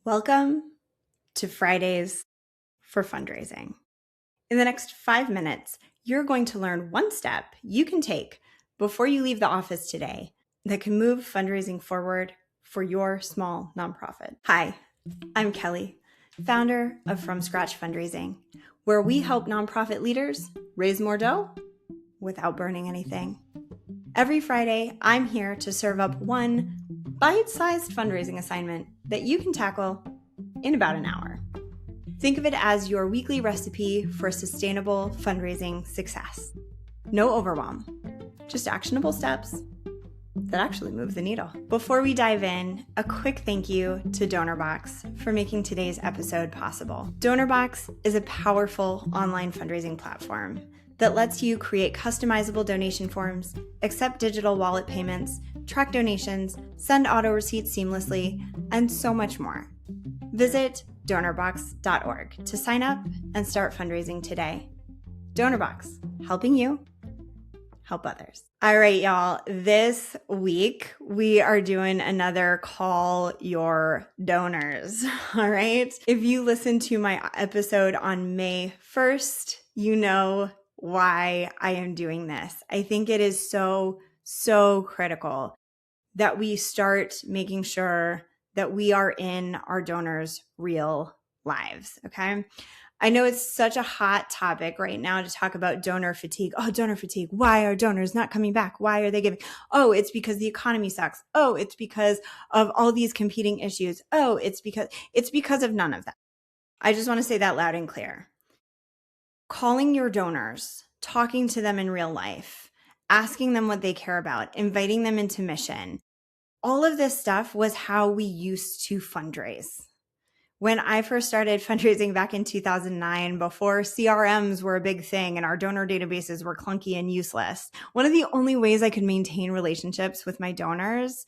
Welcome to Fridays for Fundraising. In the next 5 minutes, you're going to learn one step you can take before you leave the office today that can move fundraising forward for your small nonprofit. Hi, I'm Kelly, founder of From Scratch Fundraising, where we help nonprofit leaders raise more dough without burning anything. Every Friday, I'm here to serve up one bite-sized fundraising assignment that you can tackle in about an hour. Think of it as your weekly recipe for sustainable fundraising success. No overwhelm, just actionable steps that actually move the needle. Before we dive in, a quick thank you to Donorbox for making today's episode possible. Donorbox is a powerful online fundraising platform that lets you create customizable donation forms, accept digital wallet payments, track donations, send auto receipts seamlessly, and so much more. Visit donorbox.org to sign up and start fundraising today. Donorbox, helping you help others. All right, y'all. This week, we are doing another Call Your Donors. All right. If you listened to my episode on May 1st, you know why I am doing this. I think it is so critical that we start making sure that we are in our donors' real lives, okay? I know it's such a hot topic right now to talk about donor fatigue. Oh, donor fatigue. Why are donors not coming back? Why are they giving? Oh, it's because the economy sucks. Oh, it's because of all these competing issues. Oh, it's because of none of that. I just want to say that loud and clear. Calling your donors, talking to them in real life, asking them what they care about, inviting them into mission. All of this stuff was how we used to fundraise. When I first started fundraising back in 2009, before CRMs were a big thing and our donor databases were clunky and useless, one of the only ways I could maintain relationships with my donors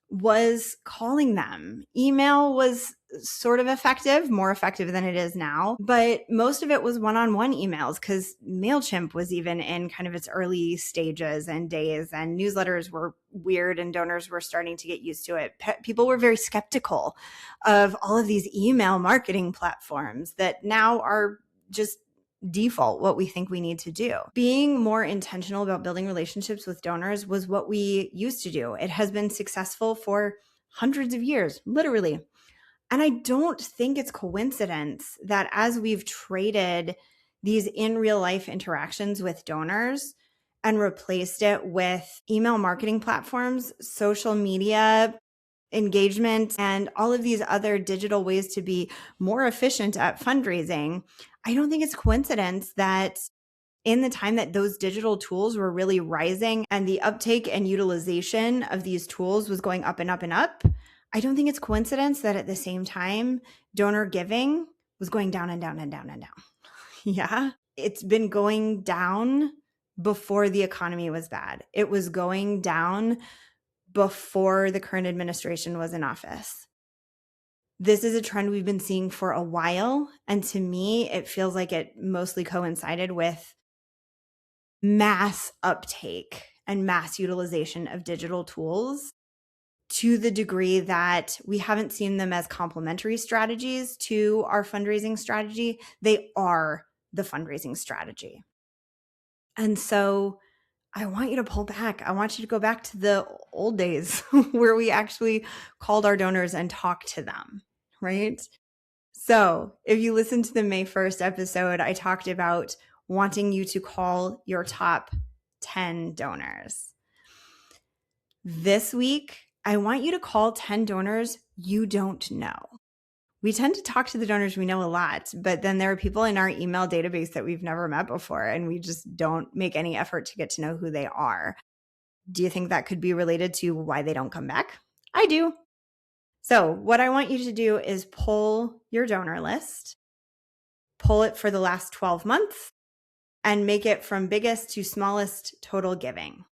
was calling them. Email was sort of effective, more effective than it is now, but most of it was one-on-one emails because MailChimp was even in kind of its early stages and days, and newsletters were weird and donors were starting to get used to it. People were very skeptical of all of these email marketing platforms that now are just default what we think we need to do. Being more intentional about building relationships with donors was what we used to do. It has been successful for hundreds of years, literally. And I don't think it's coincidence that as we've traded these in real life interactions with donors and replaced it with email marketing platforms, social media engagement, and all of these other digital ways to be more efficient at fundraising, I don't think it's coincidence that in the time that those digital tools were really rising and the uptake and utilization of these tools was going up and up and up, I don't think it's coincidence that at the same time, donor giving was going down and down and down and down. Yeah, it's been going down before the economy was bad. It was going down before the current administration was in office. This is a trend we've been seeing for a while. And to me, it feels like it mostly coincided with mass uptake and mass utilization of digital tools to the degree that we haven't seen them as complementary strategies to our fundraising strategy. They are the fundraising strategy. And so I want you to pull back. I want you to go back to the old days where we actually called our donors and talked to them, right? So if you listen to the May 1st episode, I talked about wanting you to call your top 10 donors. This week, I want you to call 10 donors you don't know. We tend to talk to the donors we know a lot, but then there are people in our email database that we've never met before, and we just don't make any effort to get to know who they are. Do you think that could be related to why they don't come back? I do. So what I want you to do is pull your donor list, pull it for the last 12 months, and make it from biggest to smallest total giving.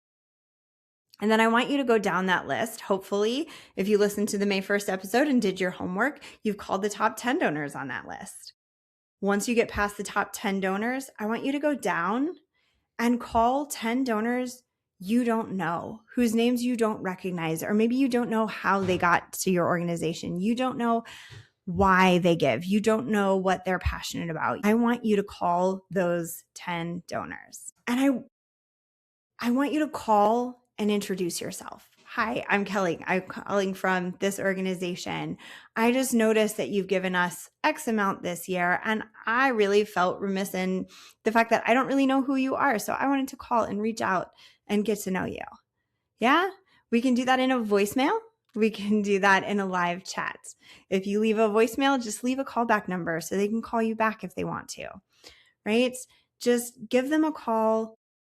And then I want you to go down that list. Hopefully, if you listened to the May 1st episode and did your homework, you've called the top 10 donors on that list. Once you get past the top 10 donors, I want you to go down and call 10 donors you don't know, whose names you don't recognize, or maybe you don't know how they got to your organization. You don't know why they give. You don't know what they're passionate about. I want you to call those 10 donors. And I want you to call and introduce yourself. Hi, I'm Kelly. I'm calling from this organization. I just noticed that you've given us X amount this year, and I really felt remiss in the fact that I don't really know who you are. So I wanted to call and reach out and get to know you. Yeah, we can do that in a voicemail. We can do that in a live chat. If you leave a voicemail, just leave a callback number so they can call you back if they want to, right? Just give them a call.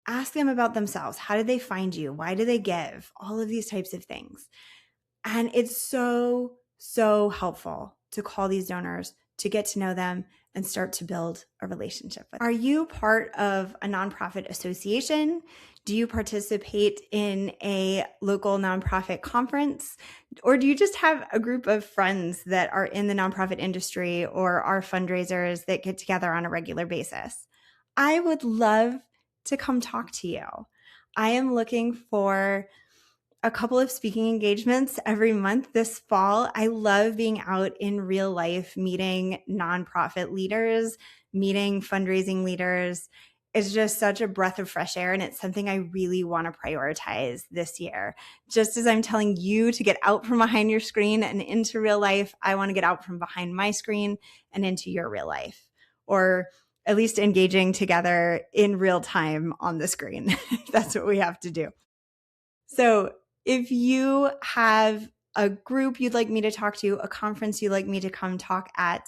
Ask them about themselves. How did they find you? Why do they give? All of these types of things. And it's so, so helpful to call these donors, to get to know them and start to build a relationship with them. Are you part of a nonprofit association? Do you participate in a local nonprofit conference? Or do you just have a group of friends that are in the nonprofit industry or are fundraisers that get together on a regular basis? I would love to come talk to you. I am looking for a couple of speaking engagements every month this fall. I love being out in real life, meeting nonprofit leaders, meeting fundraising leaders. It's just such a breath of fresh air, and it's something I really want to prioritize this year. Just as I'm telling you to get out from behind your screen and into real life, I want to get out from behind my screen and into your real life, or at least engaging together in real time on the screen. That's what we have to do. So if you have a group you'd like me to talk to, a conference you'd like me to come talk at,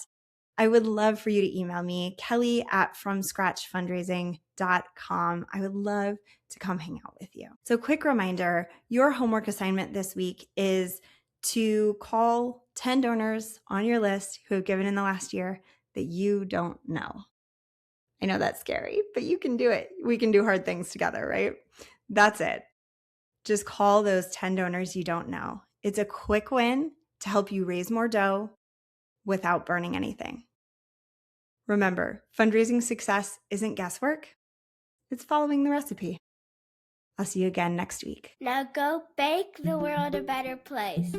I would love for you to email me, kelly@fromscratchfundraising.com. I would love to come hang out with you. So quick reminder, your homework assignment this week is to call 10 donors on your list who have given in the last year that you don't know. I know that's scary, but you can do it. We can do hard things together, right? That's it. Just call those 10 donors you don't know. It's a quick win to help you raise more dough without burning anything. Remember, fundraising success isn't guesswork. It's following the recipe. I'll see you again next week. Now go make the world a better place.